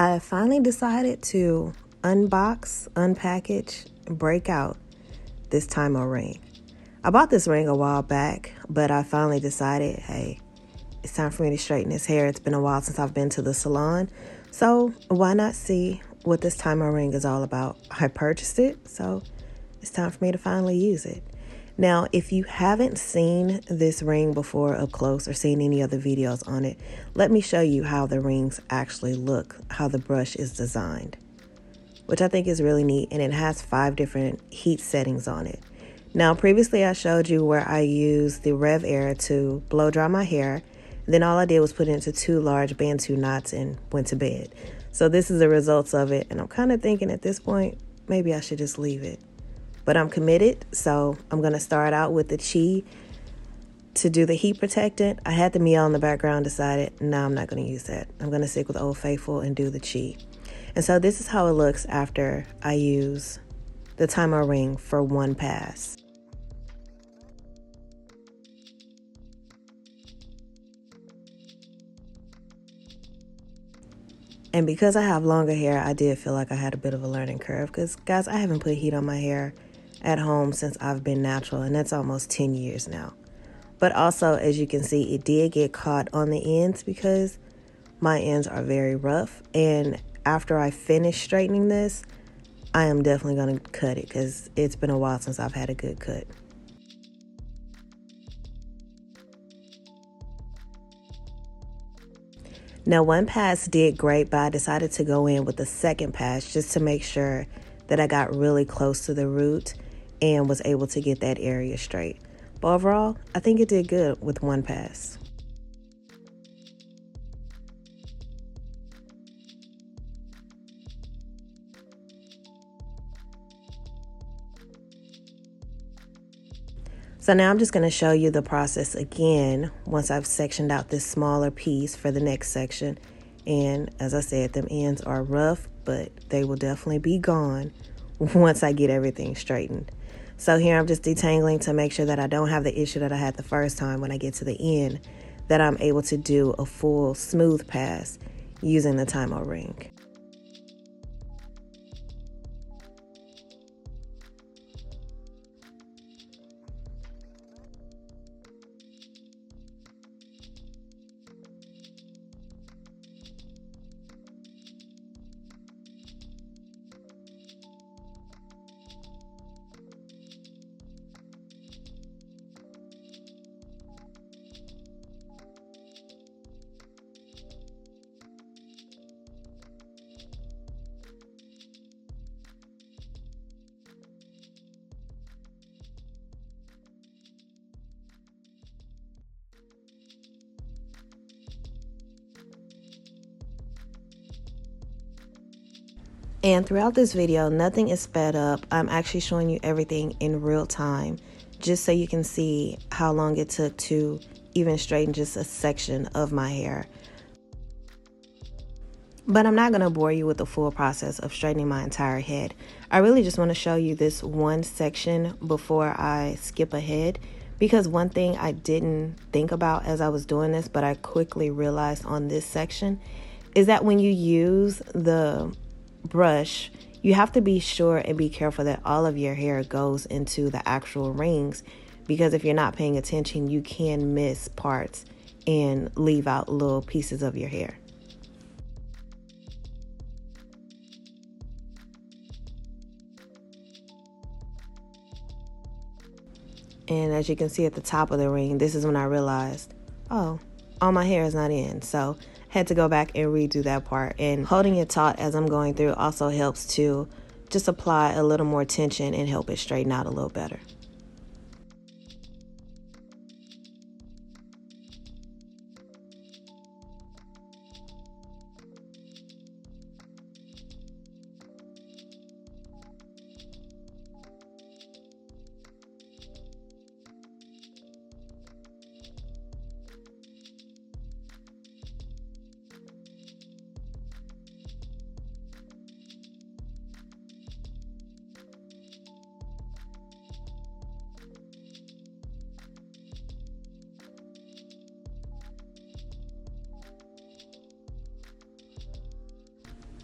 I finally decided to unbox, unpackage, break out this TYMO ring. I bought this ring a while back, but I finally decided, hey, it's time for me to straighten this hair. It's been a while since I've been to the salon, so why not see what this TYMO ring is all about? I purchased it, so it's time for me to finally use it. Now, if you haven't seen this ring before up close or seen any other videos on it, let me show you how the rings actually look, how the brush is designed, which I think is really neat, and it has 5 different heat settings on it. Now, previously I showed you where I used the Rev Air to blow dry my hair. Then all I did was put it into 2 large Bantu knots and went to bed. So this is the results of it, and I'm kind of thinking at this point, maybe I should just leave it. But I'm committed, so I'm going to start out with the Chi to do the heat protectant. I had the Miel in the background, decided, no, I'm not going to use that. I'm going to stick with Old Faithful and do the Chi. And so this is how it looks after I use the TYMO ring for one pass. And because I have longer hair, I did feel like I had a bit of a learning curve because, guys, I haven't put heat on my hair at home since I've been natural, and that's almost 10 years now. But also, as you can see, it did get caught on the ends because my ends are very rough. And after I finish straightening this, I am definitely going to cut it because it's been a while since I've had a good cut. Now, one pass did great, but I decided to go in with the second pass just to make sure that I got really close to the root and was able to get that area straight. But overall, I think it did good with one pass. So now I'm just going to show you the process again once I've sectioned out this smaller piece for the next section. And as I said, them ends are rough, but they will definitely be gone once I get everything straightened. So here I'm just detangling to make sure that I don't have the issue that I had the first time when I get to the end, that I'm able to do a full smooth pass using the TYMO ring. And throughout this video, nothing is sped up. I'm actually showing you everything in real time, just so you can see how long it took to even straighten just a section of my hair. But I'm not going to bore you with the full process of straightening my entire head. I really just want to show you this one section before I skip ahead, because one thing I didn't think about as I was doing this, but I quickly realized on this section, is that when you use the brush, you have to be sure and be careful that all of your hair goes into the actual rings, because if you're not paying attention, you can miss parts and leave out little pieces of your hair. And as you can see at the top of the ring, this is when I realized, oh, all my hair is not in. So had to go back and redo that part. And holding it taut as I'm going through also helps to just apply a little more tension and help it straighten out a little better.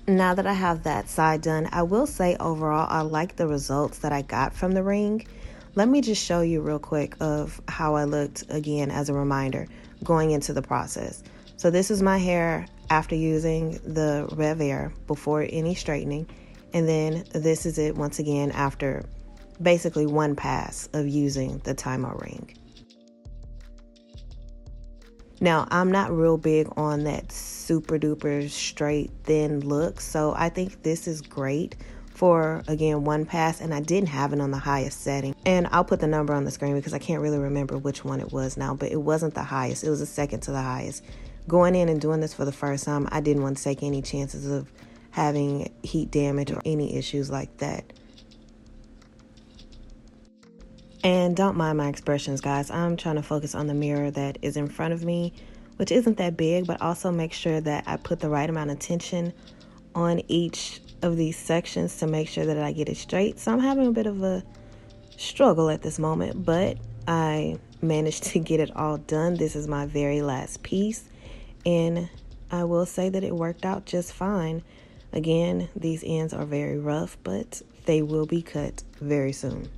Now that I have that side done, I will say overall I like the results that I got from the ring. Let me just show you real quick of how I looked again as a reminder going into the process. So this is my hair after using the Rev Air before any straightening, and then this is it once again after basically one pass of using the TYMO ring. Now, I'm not real big on that super duper straight thin look, so I think this is great for, again, one pass, and I didn't have it on the highest setting. And I'll put the number on the screen because I can't really remember which one it was now, but it wasn't the highest. It was the second to the highest. Going in and doing this for the first time, I didn't want to take any chances of having heat damage or any issues like that. And don't mind my expressions, guys. I'm trying to focus on the mirror that is in front of me, which isn't that big, but also make sure that I put the right amount of tension on each of these sections to make sure that I get it straight. So I'm having a bit of a struggle at this moment, but I managed to get it all done. This is my very last piece, and I will say that it worked out just fine. Again, these ends are very rough, but they will be cut very soon.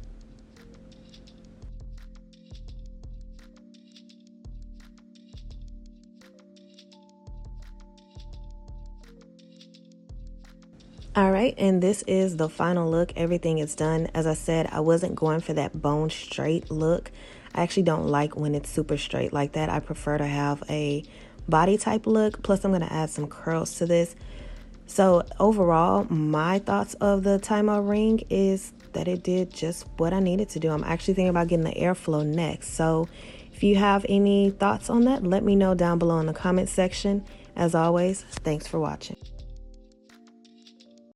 All right, and this is the final look. Everything is done. As I said, I wasn't going for that bone straight look. I actually don't like when it's super straight like that. I prefer to have a body type look. Plus, I'm going to add some curls to this. So overall, my thoughts of the TYMO ring is that it did just what I needed to do. I'm actually thinking about getting the airflow next. So if you have any thoughts on that, let me know down below in the comment section. As always, thanks for watching.